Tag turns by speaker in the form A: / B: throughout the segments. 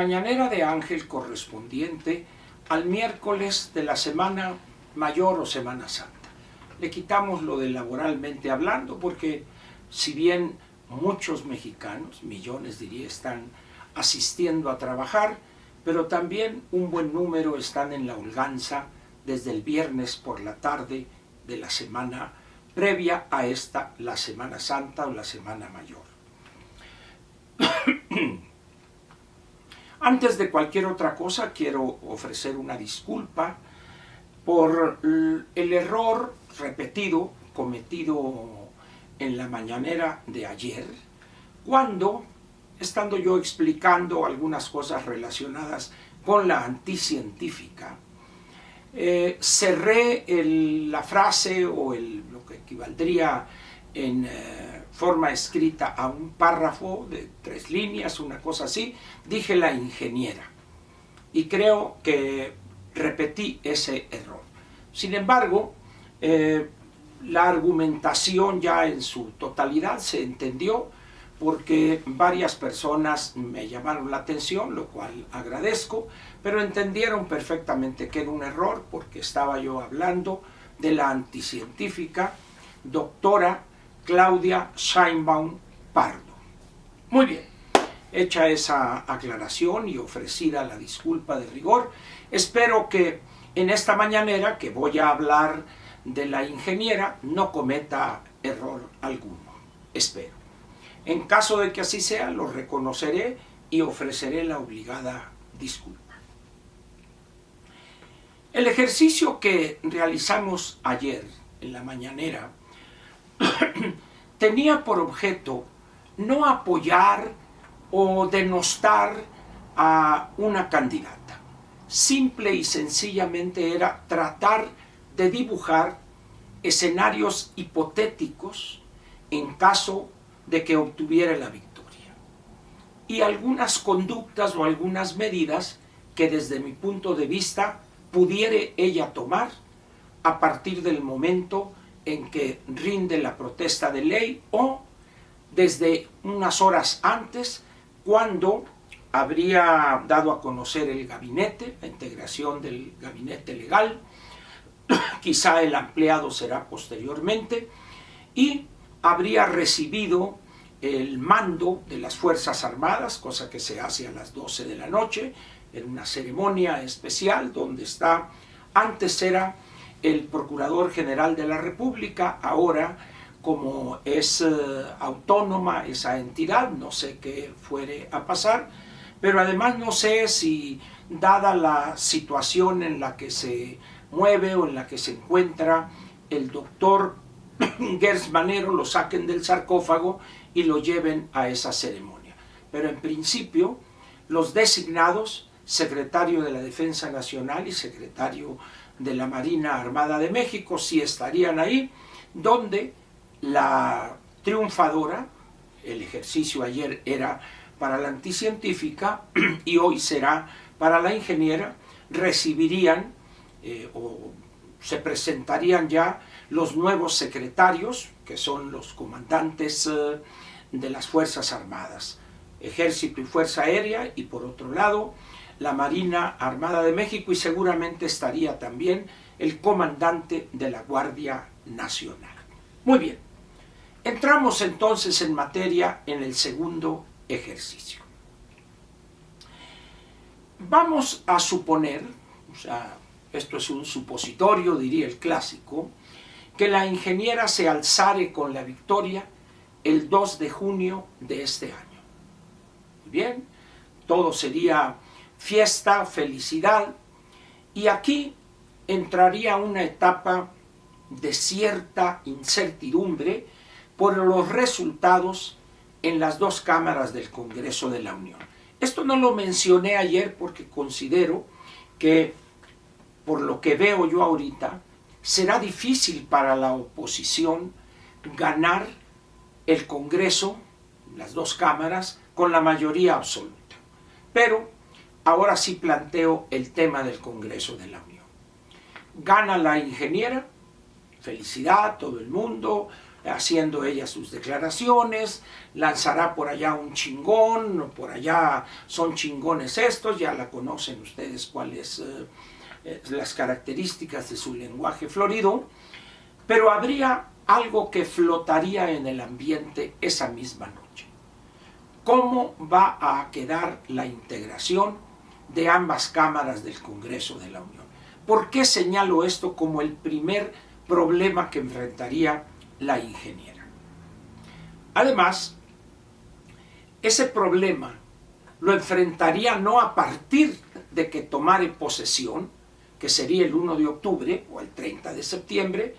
A: mañanera de Ángel correspondiente al miércoles de la Semana Mayor o Semana Santa. Le quitamos lo de laboralmente hablando porque si bien muchos mexicanos, millones diría, están asistiendo a trabajar, pero también un buen número están en la holganza desde el viernes por la tarde de la semana previa a esta, la Semana Santa o la Semana Mayor. Antes de cualquier otra cosa, quiero ofrecer una disculpa por el error repetido cometido en la mañanera de ayer, cuando, estando yo explicando algunas cosas relacionadas con la anticientífica, cerré la frase o lo que equivaldría en forma escrita a un párrafo de 3 líneas, una cosa así, dije la ingeniera. Y creo que repetí ese error. Sin embargo, la argumentación ya en su totalidad se entendió porque varias personas me llamaron la atención, lo cual agradezco, pero entendieron perfectamente que era un error porque estaba yo hablando de la anticientífica doctora Claudia Sheinbaum Pardo. Muy bien, hecha esa aclaración y ofrecida la disculpa de rigor, espero que en esta mañanera que voy a hablar de la ingeniera no cometa error alguno, espero. En caso de que así sea, lo reconoceré y ofreceré la obligada disculpa. El ejercicio que realizamos ayer en la mañanera tenía por objeto no apoyar o denostar a una candidata. Simple y sencillamente era tratar de dibujar escenarios hipotéticos en caso de que obtuviera la victoria. Y algunas conductas o algunas medidas que desde mi punto de vista pudiera ella tomar a partir del momento en que rinde la protesta de ley o desde unas horas antes, cuando habría dado a conocer el gabinete, la integración del gabinete legal, quizá el ampliado será posteriormente, y habría recibido el mando de las Fuerzas Armadas, cosa que se hace a las 12 de la noche, en una ceremonia especial donde está, antes era el Procurador General de la República, ahora como es autónoma esa entidad, no sé qué fuere a pasar, pero además no sé si, dada la situación en la que se mueve o en la que se encuentra el doctor Gers Manero, lo saquen del sarcófago y lo lleven a esa ceremonia. Pero en principio, los designados, secretario de la Defensa Nacional y secretario de la Marina Armada de México, sí estarían ahí, donde la triunfadora, el ejercicio ayer era para la anticientífica y hoy será para la ingeniera, recibirían o se presentarían ya los nuevos secretarios, que son los comandantes de las Fuerzas Armadas, Ejército y Fuerza Aérea, y por otro lado la Marina Armada de México, y seguramente estaría también el comandante de la Guardia Nacional. Muy bien, entramos entonces en materia en el segundo ejercicio. Vamos a suponer, o sea, esto es un supositorio, diría el clásico, que la ingeniera se alzare con la victoria el 2 de junio de este año. Muy bien, todo sería fiesta, felicidad, y aquí entraría una etapa de cierta incertidumbre por los resultados en las dos cámaras del Congreso de la Unión. Esto no lo mencioné ayer porque considero que, por lo que veo yo ahorita, será difícil para la oposición ganar el Congreso, las dos cámaras, con la mayoría absoluta. Pero ahora sí planteo el tema del Congreso de la Unión. Gana la ingeniera, felicidad, todo el mundo, haciendo ella sus declaraciones, lanzará por allá un chingón, por allá son chingones estos, ya la conocen ustedes cuáles las características de su lenguaje florido, pero habría algo que flotaría en el ambiente esa misma noche. ¿Cómo va a quedar la integración de ambas cámaras del Congreso de la Unión? ¿Por qué señalo esto como el primer problema que enfrentaría la ingeniera? Además, ese problema lo enfrentaría no a partir de que tomare posesión, que sería el 1 de octubre o el 30 de septiembre,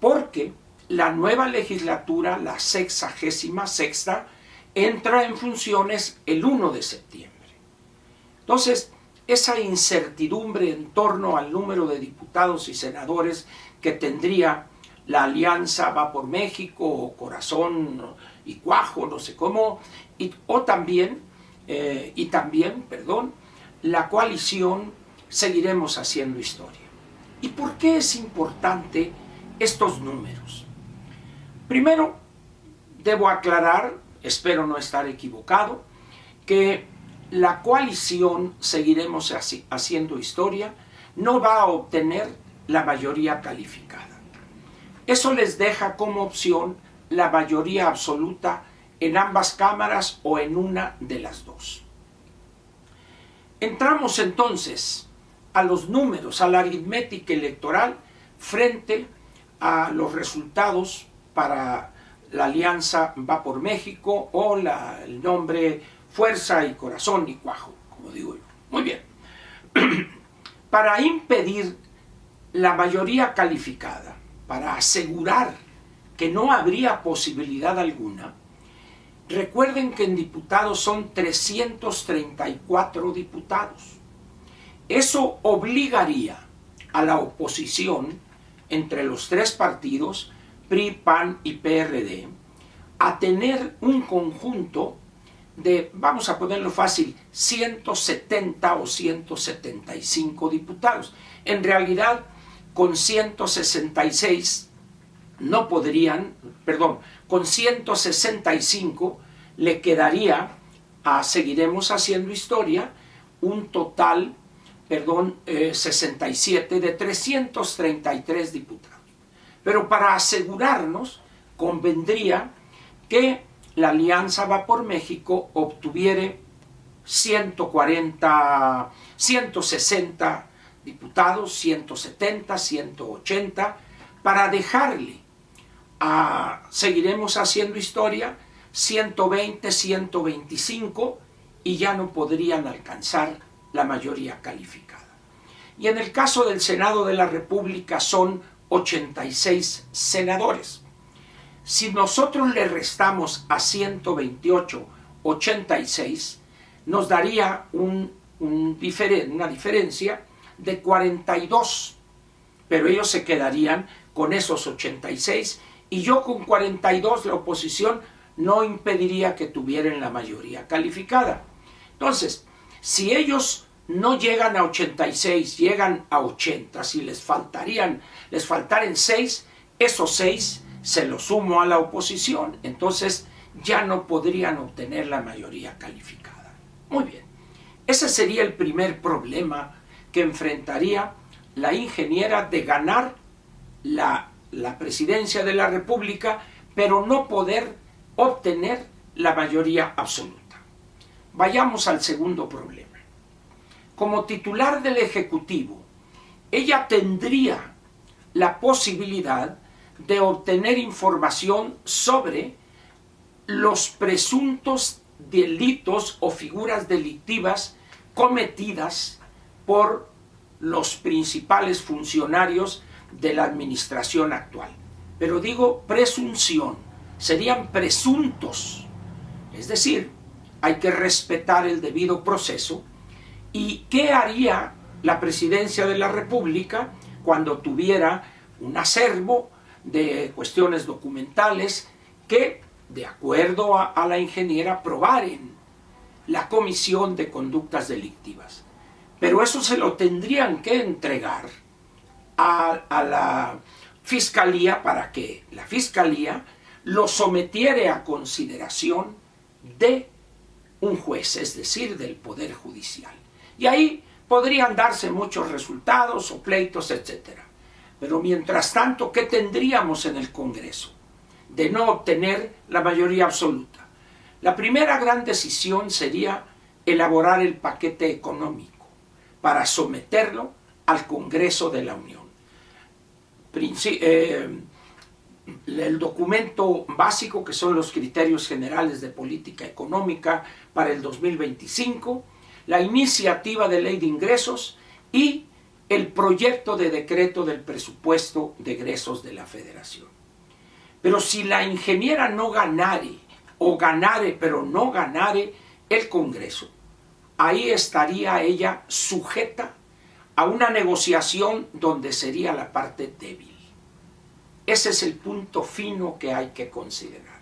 A: porque la nueva legislatura, la 66ª, entra en funciones el 1 de septiembre. Entonces, esa incertidumbre en torno al número de diputados y senadores que tendría la alianza Va por México o Corazón y Cuajo, no sé cómo, y también, la coalición Seguiremos Haciendo Historia. ¿Y por qué es importante estos números? Primero, debo aclarar, espero no estar equivocado, que la coalición Seguiremos Haciendo Historia no va a obtener la mayoría calificada. Eso les deja como opción la mayoría absoluta en ambas cámaras o en una de las dos. Entramos entonces a los números, a la aritmética electoral frente a los resultados para la alianza Va por México o el nombre Fuerza y Corazón y Cuajo, como digo yo. Muy bien. Para impedir la mayoría calificada, para asegurar que no habría posibilidad alguna, recuerden que en diputados son 334 diputados. Eso obligaría a la oposición entre los tres partidos, PRI, PAN y PRD, a tener un conjunto de, vamos a ponerlo fácil, 170 o 175 diputados. En realidad, con 166 no podrían, con 165 le quedaría a Seguiremos Haciendo Historia un total, 67 de 333 diputados. Pero para asegurarnos, convendría que la alianza Va por México obtuviera 160 diputados, 170, 180, para dejarle a Seguiremos Haciendo Historia 120, 125 y ya no podrían alcanzar la mayoría calificada. Y en el caso del Senado de la República son 86 senadores. Si nosotros le restamos a 128, 86, nos daría una diferencia de 42, pero ellos se quedarían con esos 86 y yo con 42, la oposición no impediría que tuvieran la mayoría calificada. Entonces, si ellos no llegan a 86, llegan a 80, si les faltaran 6, esos 6 se los sumo a la oposición, entonces ya no podrían obtener la mayoría calificada. Muy bien, ese sería el primer problema que enfrentaría la ingeniera de ganar la presidencia de la República, pero no poder obtener la mayoría absoluta. Vayamos al segundo problema. Como titular del Ejecutivo, ella tendría la posibilidad de obtener información sobre los presuntos delitos o figuras delictivas cometidas por los principales funcionarios de la administración actual. Pero digo presunción, serían presuntos, es decir, hay que respetar el debido proceso. ¿Y qué haría la presidencia de la República cuando tuviera un acervo de cuestiones documentales que, de acuerdo a la ingeniera, probaren la comisión de conductas delictivas? Pero eso se lo tendrían que entregar a fiscalía para que la fiscalía lo sometiere a consideración de un juez, es decir, del Poder Judicial. Y ahí podrían darse muchos resultados o pleitos, etc. Pero mientras tanto, ¿qué tendríamos en el Congreso? De no obtener la mayoría absoluta. La primera gran decisión sería elaborar el paquete económico para someterlo al Congreso de la Unión. El documento básico, que son los criterios generales de política económica para el 2025, la iniciativa de ley de ingresos y el proyecto de decreto del presupuesto de egresos de la Federación. Pero si la ingeniera no ganare, o ganare pero no ganare el Congreso, ahí estaría ella sujeta a una negociación donde sería la parte débil. Ese es el punto fino que hay que considerar.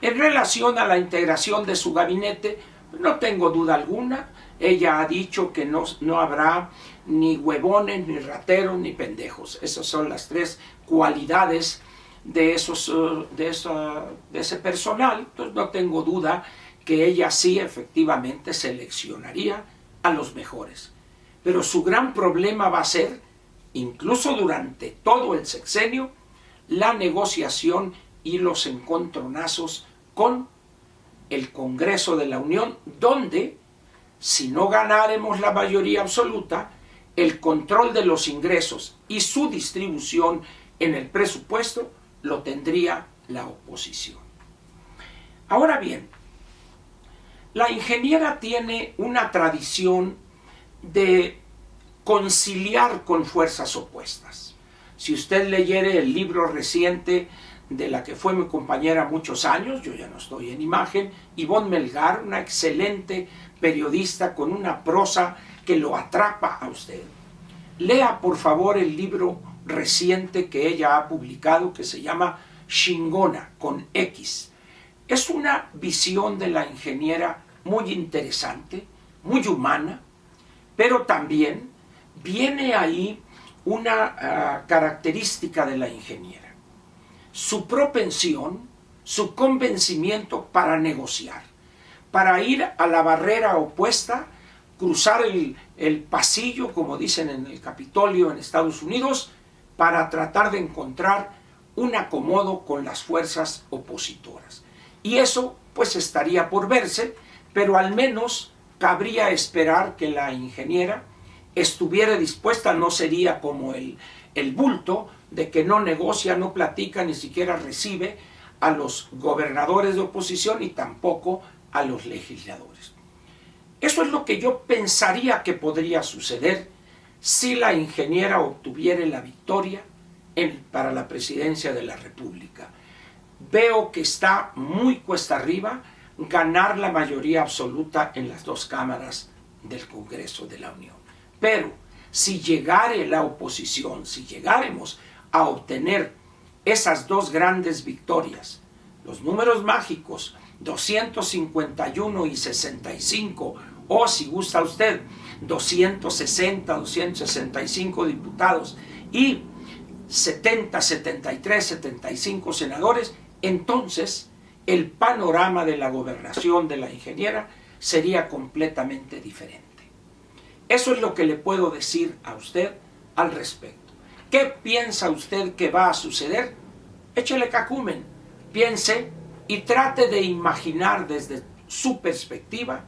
A: En relación a la integración de su gabinete, no tengo duda alguna. Ella ha dicho que no habrá ni huevones, ni rateros, ni pendejos. Esas son las tres cualidades de ese personal. Entonces no tengo duda que ella sí efectivamente seleccionaría a los mejores. Pero su gran problema va a ser, incluso durante todo el sexenio, la negociación y los encontronazos con el Congreso de la Unión, donde, si no ganáramos la mayoría absoluta, el control de los ingresos y su distribución en el presupuesto lo tendría la oposición. Ahora bien, la ingeniera tiene una tradición de conciliar con fuerzas opuestas. Si usted leyere el libro reciente de la que fue mi compañera muchos años, yo ya no estoy en imagen, Ivonne Melgar, una excelente periodista con una prosa que lo atrapa a usted. Lea por favor el libro reciente que ella ha publicado, que se llama Chingona, con X. Es una visión de la ingeniera muy interesante, muy humana, pero también viene ahí una característica de la ingeniera: su propensión, su convencimiento para negociar, para ir a la barrera opuesta, cruzar el pasillo, como dicen en el Capitolio en Estados Unidos, para tratar de encontrar un acomodo con las fuerzas opositoras. Y eso pues estaría por verse, pero al menos cabría esperar que la ingeniera estuviera dispuesta. No sería como el bulto de que no negocia, no platica, ni siquiera recibe a los gobernadores de oposición y tampoco a los legisladores. Eso es lo que yo pensaría que podría suceder si la ingeniera obtuviera la victoria para la presidencia de la República. Veo que está muy cuesta arriba ganar la mayoría absoluta en las dos cámaras del Congreso de la Unión. Pero si llegare la oposición, si llegáramos a obtener esas dos grandes victorias, los números mágicos 251 y 65, o si gusta usted 260, 265 diputados y 70, 73, 75 senadores, entonces el panorama de la gobernación de la ingeniera sería completamente diferente. Eso es lo que le puedo decir a usted al respecto. ¿Qué piensa usted que va a suceder? Échele cacumen, piense y trate de imaginar desde su perspectiva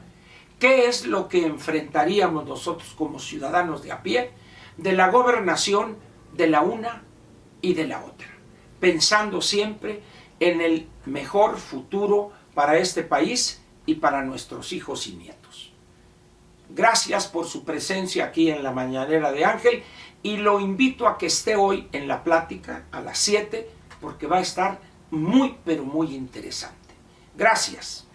A: qué es lo que enfrentaríamos nosotros como ciudadanos de a pie de la gobernación de la una y de la otra, pensando siempre en el mejor futuro para este país y para nuestros hijos y nietos. Gracias por su presencia aquí en la Mañanera de Ángel y lo invito a que esté hoy en la plática a las 7 porque va a estar muy pero muy interesante. Gracias.